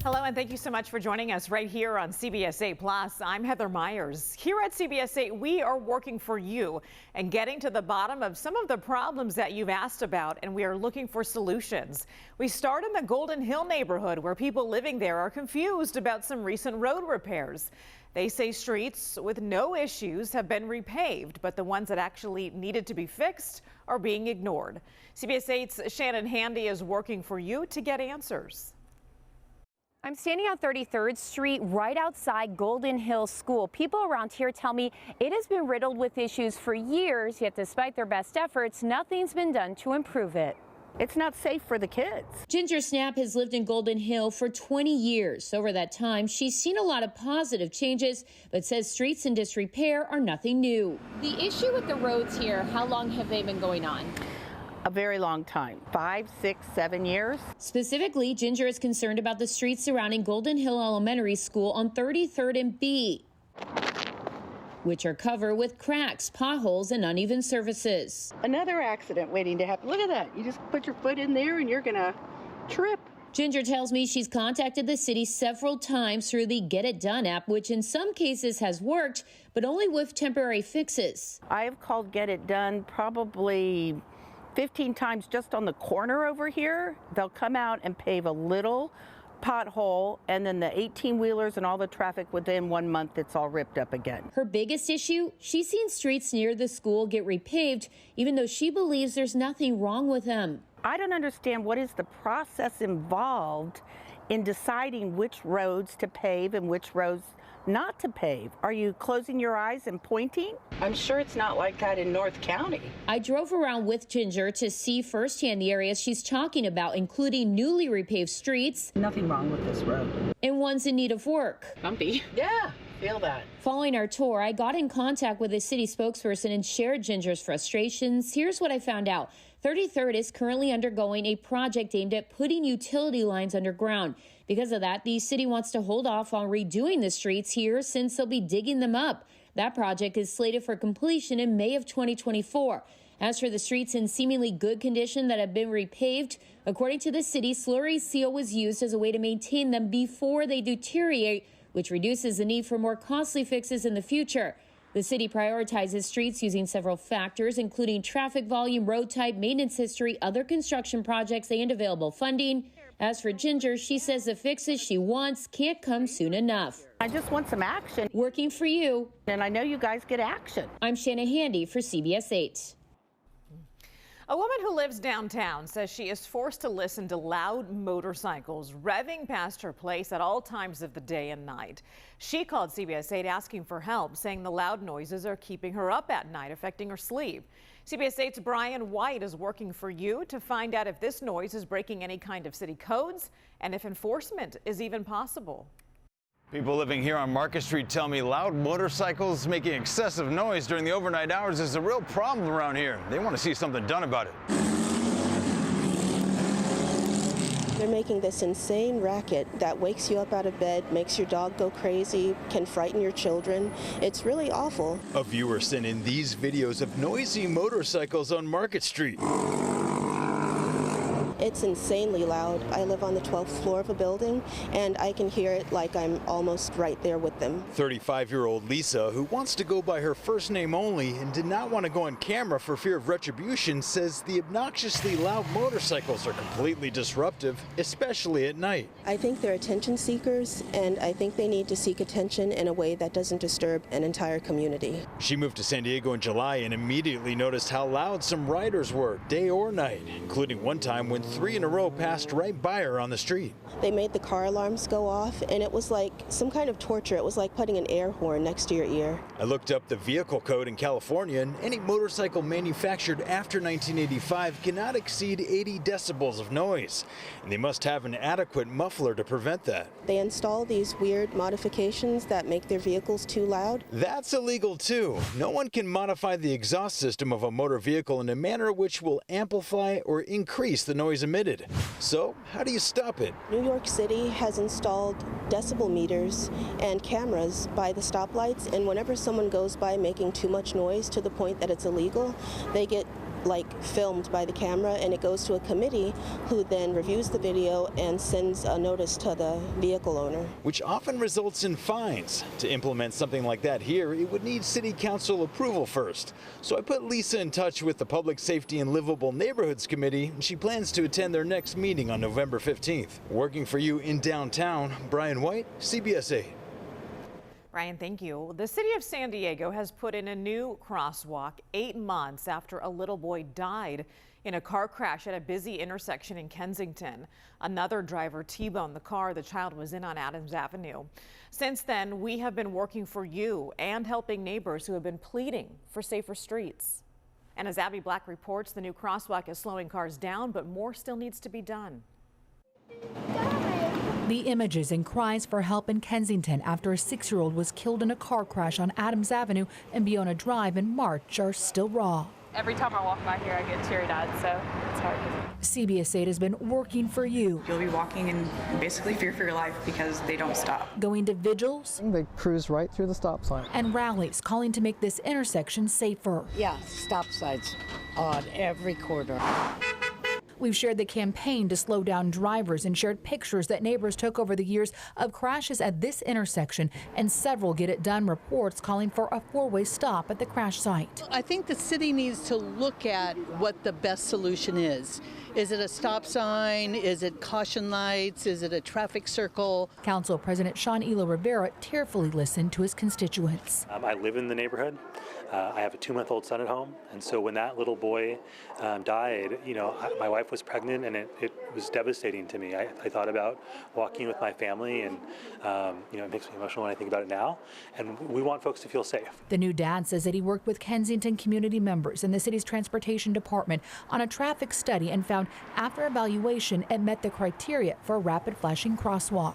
Hello, and thank you so much for joining us right here on CBS 8 Plus. I'm Heather Myers. Here at CBS 8, we are working for you and getting to the bottom of some of the problems that you've asked about, and we are looking for solutions. We start in the Golden Hill neighborhood, where people living there are confused about some recent road repairs. They say streets with no issues have been repaved, but the ones that actually needed to be fixed are being ignored. CBS 8's Shannon Handy is working for you to get answers. I'm standing on 33rd Street right outside Golden Hill School. People around here tell me it has been riddled with issues for years, yet despite their best efforts, nothing's been done to improve it. It's not safe for the kids. Ginger Snap has lived in Golden Hill for 20 years. Over that time, she's seen a lot of positive changes, but says streets in disrepair are nothing new. The issue with the roads here, how long have they been going on? A very long time, 5, 6, 7 years. Specifically, Ginger is concerned about the streets surrounding Golden Hill Elementary School on 33rd and B, which are covered with cracks, potholes, and uneven surfaces. Another accident waiting to happen. Look at that. You just put your foot in there and you're gonna trip. Ginger tells me she's contacted the city several times through the Get It Done app, which in some cases has worked, but only with temporary fixes. I have called Get It Done probably 15 times just on the corner over here. They'll come out and pave a little pothole, and then the 18-wheelers and all the traffic within 1 month, it's all ripped up again. Her biggest issue, she's seen streets near the school get repaved, even though she believes there's nothing wrong with them. I don't understand what is the process involved in deciding which roads to pave and which roads not to pave. Are you closing your eyes and pointing? I'm sure it's not like that in North County. I drove around with Ginger to see firsthand the areas she's talking about, including newly repaved streets. Nothing wrong with this road. And ones in need of work. Bumpy. Yeah, feel that. Following our tour, I got in contact with a city spokesperson and shared Ginger's frustrations. Here's what I found out. 33rd is currently undergoing a project aimed at putting utility lines underground. Because of that, the city wants to hold off on redoing the streets here since they'll be digging them up. That project is slated for completion in May of 2024. As for the streets in seemingly good condition that have been repaved, according to the city, slurry seal was used as a way to maintain them before they deteriorate, which reduces the need for more costly fixes in the future. The city prioritizes streets using several factors, including traffic volume, road type, maintenance history, other construction projects, and available funding. As for Ginger, she says the fixes she wants can't come soon enough. I just want some action. Working for you. And I know you guys get action. I'm Shannon Handy for CBS 8. A woman who lives downtown says she is forced to listen to loud motorcycles revving past her place at all times of the day and night. She called CBS 8 asking for help, saying the loud noises are keeping her up at night, affecting her sleep. CBS 8's Brian White is working for you to find out if this noise is breaking any kind of city codes and if enforcement is even possible. People living here on Market Street tell me loud motorcycles making excessive noise during the overnight hours is a real problem around here. They want to see something done about it. They're making this insane racket that wakes you up out of bed, makes your dog go crazy, can frighten your children. It's really awful. A viewer sent in these videos of noisy motorcycles on Market Street. It's insanely loud. I live on the 12th floor of a building, and I can hear it like I'm almost right there with them. 35-year-old Lisa, who wants to go by her first name only and did not want to go on camera for fear of retribution, says the obnoxiously loud motorcycles are completely disruptive, especially at night. I think they're attention seekers, and I think they need to seek attention in a way that doesn't disturb an entire community. She moved to San Diego in July and immediately noticed how loud some riders were, day or night, including one time when 3 in a row passed right by her on the street. They made the car alarms go off, and it was like some kind of torture. It was like putting an air horn next to your ear. I looked up the vehicle code in California, and any motorcycle manufactured after 1985 cannot exceed 80 decibels of noise, and they must have an adequate muffler to prevent that. They install these weird modifications that make their vehicles too loud. That's illegal too. No one can modify the exhaust system of a motor vehicle in a manner which will amplify or increase the noise emitted. So, how do you stop it? New York City has installed decibel meters and cameras by the stoplights, and whenever someone goes by making too much noise to the point that it's illegal, they get filmed by the camera, and it goes to a committee who then reviews the video and sends a notice to the vehicle owner. Which often results in fines. To implement something like that here, it would need city council approval first. So I put Lisa in touch with the Public Safety and Livable Neighborhoods Committee, and she plans to attend their next meeting on November 15th. Working for you in downtown, Brian White, CBS 8. Ryan, thank you. The city of San Diego has put in a new crosswalk 8 months after a little boy died in a car crash at a busy intersection in Kensington. Another driver T-boned the car the child was in on Adams Avenue. Since then, we have been working for you and helping neighbors who have been pleading for safer streets. And as Abby Black reports, the new crosswalk is slowing cars down, but more still needs to be done. The images and cries for help in Kensington after a 6-year-old was killed in a car crash on Adams Avenue and Biona Drive in March are still raw. Every time I walk by here, I get teary-eyed, so it's hard. CBS 8 has been working for you. You'll be walking in basically fear for your life because they don't stop. Going to vigils. They cruise right through the stop sign. And rallies calling to make this intersection safer. Yeah, stop signs on every corner. We've shared the campaign to slow down drivers and shared pictures that neighbors took over the years of crashes at this intersection, and several Get It Done reports calling for a 4-way stop at the crash site. I think the city needs to look at what the best solution is. Is it a stop sign? Is it caution lights? Is it a traffic circle? Council President Sean Elo Rivera tearfully listened to his constituents. I live in the neighborhood. I have a 2-month-old son at home, and so when that little boy died, my wife was pregnant, and it was devastating to me. I thought about walking with my family, and it makes me emotional when I think about it now. And we want folks to feel safe. The new dad says that he worked with Kensington community members and the city's transportation department on a traffic study and found after evaluation it met the criteria for a rapid flashing crosswalk.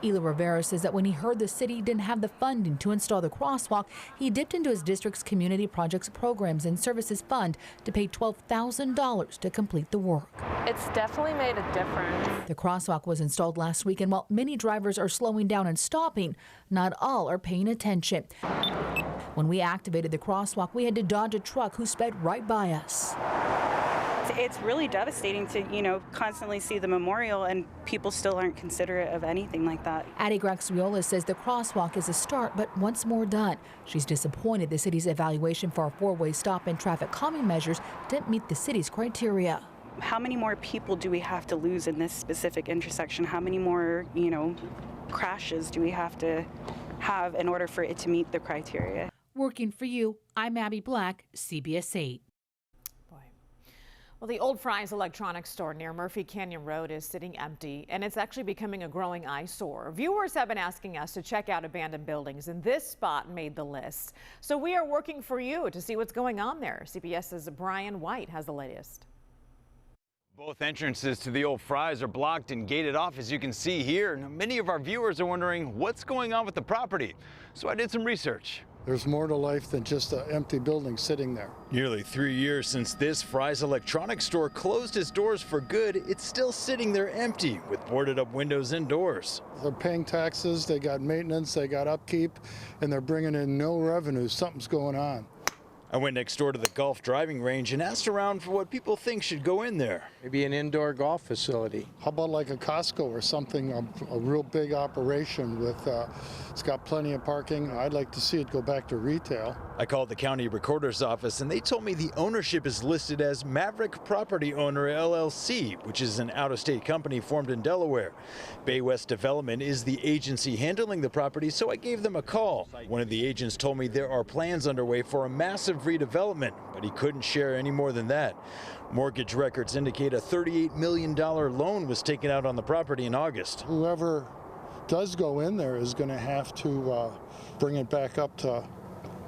Elo Rivera says that when he heard the city didn't have the funding to install the crosswalk, he dipped into his district's community projects, programs, and services fund to pay $12,000 to complete the work. It's definitely made a difference. The crosswalk was installed last week, and while many drivers are slowing down and stopping, not all are paying attention. When we activated the crosswalk, we had to dodge a truck who sped right by us. It's really devastating to, constantly see the memorial and people still aren't considerate of anything like that. Addie Graxiola says the crosswalk is a start, but once more done. She's disappointed the city's evaluation for a 4-way stop and traffic calming measures didn't meet the city's criteria. How many more people do we have to lose in this specific intersection? How many more, crashes do we have to have in order for it to meet the criteria? Working for you, I'm Abby Black, CBS 8. Well, the Old Fry's electronics store near Murphy Canyon Road is sitting empty, and it's actually becoming a growing eyesore. Viewers have been asking us to check out abandoned buildings, and this spot made the list. So we are working for you to see what's going on there. CBS's Brian White has the latest. Both entrances to the Old Fry's are blocked and gated off, as you can see here. Now, many of our viewers are wondering what's going on with the property. So I did some research. There's more to life than just an empty building sitting there. Nearly 3 years since this Fry's electronics store closed its doors for good, it's still sitting there empty with boarded up windows and doors. They're paying taxes, they got maintenance, they got upkeep, and they're bringing in no revenue. Something's going on. I went next door to the golf driving range and asked around for what people think should go in there. Maybe an indoor golf facility. How about like a Costco or something, a real big operation with, it's got plenty of parking. I'd like to see it go back to retail. I called the county recorder's office and they told me the ownership is listed as Maverick Property Owner LLC, which is an out-of-state company formed in Delaware. Bay West Development is the agency handling the property, so I gave them a call. One of the agents told me there are plans underway for a massive redevelopment, but he couldn't share any more than that. Mortgage records indicate a $38 million loan was taken out on the property in August. Whoever does go in there is going to have to bring it back up to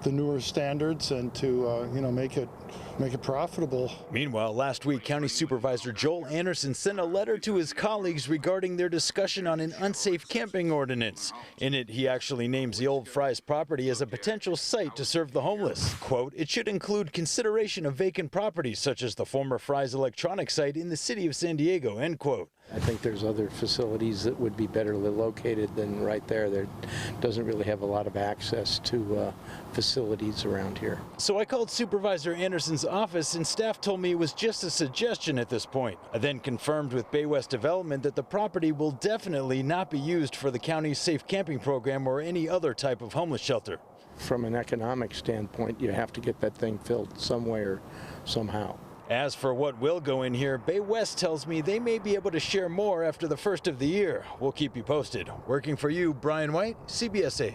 the newer standards and to make it profitable. Meanwhile, last week, County Supervisor Joel Anderson sent a letter to his colleagues regarding their discussion on an unsafe camping ordinance. In it, he actually names the Old Fry's property as a potential site to serve the homeless. Quote, it should include consideration of vacant properties such as the former Fry's electronics site in the city of San Diego, end quote. I think there's other facilities that would be better located than right there. There doesn't really have a lot of access to facilities around here. So I called Supervisor Anderson's office and staff told me it was just a suggestion at this point. I then confirmed with Bay West Development that the property will definitely not be used for the county's safe camping program or any other type of homeless shelter. From an economic standpoint, you have to get that thing filled some way or somehow. As for what will go in here, Bay West tells me they may be able to share more after the first of the year. We'll keep you posted. Working for you, Brian White, CBS 8.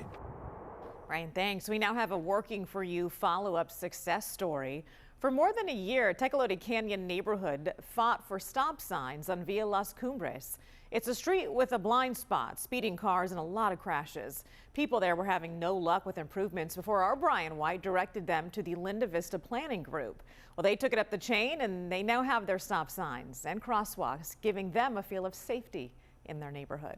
Brian, thanks. We now have a Working for You follow-up success story. For more than a year, Tecolote Canyon neighborhood fought for stop signs on Via Las Cumbres. It's a street with a blind spot, speeding cars, and a lot of crashes. People there were having no luck with improvements before our Brian White directed them to the Linda Vista Planning Group. Well, they took it up the chain, and they now have their stop signs and crosswalks, giving them a feel of safety in their neighborhood.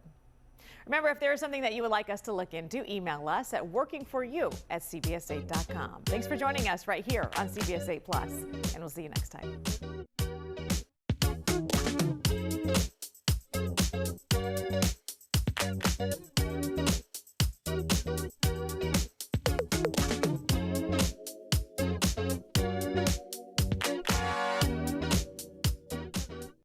Remember, if there is something that you would like us to look into, email us at workingforyou@cbs8.com. Thanks for joining us right here on CBS 8 Plus, and we'll see you next time.